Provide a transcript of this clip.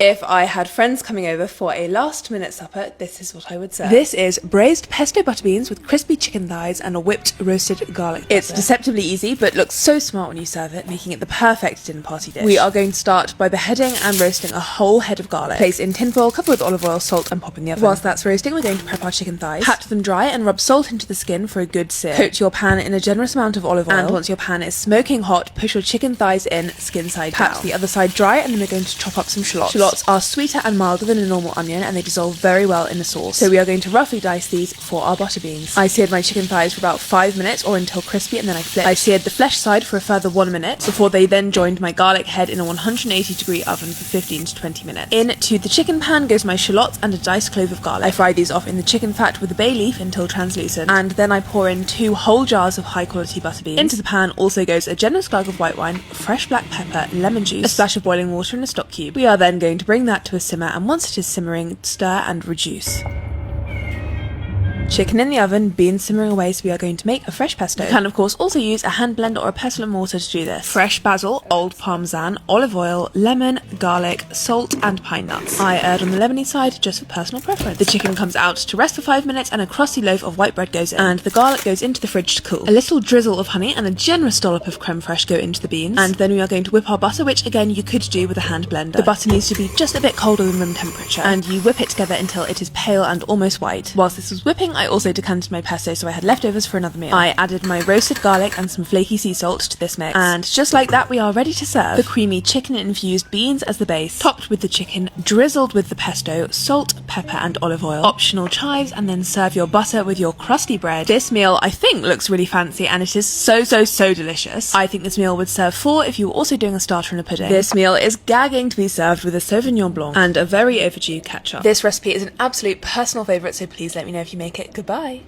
If I had friends coming over for a last-minute supper, this is what I would serve. This is braised pesto butter beans with crispy chicken thighs and a whipped roasted garlic butter. It's deceptively easy, but looks so smart when you serve it, making it the perfect dinner party dish. We are going to start by beheading and roasting a whole head of garlic. Place in tinfoil, cover with olive oil, salt, and pop in the oven. Whilst that's roasting, we're going to prep our chicken thighs. Pat them dry and rub salt into the skin for a good sear. Coat your pan in a generous amount of olive oil, and once your pan is smoking hot, push your chicken thighs in, skin side down. Pat the other side dry, and then we're going to chop up some shallots. Shallots are sweeter and milder than a normal onion, and they dissolve very well in the sauce. So we are going to roughly dice these for our butter beans. I seared my chicken thighs for about 5 minutes or until crispy, and then I flipped. I seared the flesh side for a further 1 minute before they then joined my garlic head in a 180-degree oven for 15 to 20 minutes. Into the chicken pan goes my shallots and a diced clove of garlic. I fry these off in the chicken fat with a bay leaf until translucent, and then I pour in 2 whole jars of high quality butter beans. Into the pan also goes a generous glug of white wine, fresh black pepper, lemon juice, a splash of boiling water, and a stock cube. We are then going to bring that to a simmer, and once it is simmering, stir and reduce. Chicken in the oven, beans simmering away, so we are going to make a fresh pesto. You can of course also use a hand blender or a pestle and mortar to do this. Fresh basil, old Parmesan, olive oil, lemon, garlic, salt and pine nuts. I erred on the lemony side just for personal preference. The chicken comes out to rest for 5 minutes and a crusty loaf of white bread goes in, and the garlic goes into the fridge to cool. A little drizzle of honey and a generous dollop of creme fraiche go into the beans, and then we are going to whip our butter, which again you could do with a hand blender. The butter needs to be just a bit colder than room temperature, and you whip it together until it is pale and almost white. Whilst this was whipping, I also decanted my pesto, so I had leftovers for another meal. I added my roasted garlic and some flaky sea salt to this mix, and just like that we are ready to serve. The creamy chicken infused beans as the base, topped with the chicken, drizzled with the pesto, salt, pepper and olive oil, optional chives, and then serve your butter with your crusty bread. This meal I think looks really fancy, and it is so delicious. I think this meal would serve 4 if you were also doing a starter and a pudding. This meal is gagging to be served with a Sauvignon Blanc and a very overdue ketchup. This recipe is an absolute personal favourite, so please let me know if you make it. Goodbye.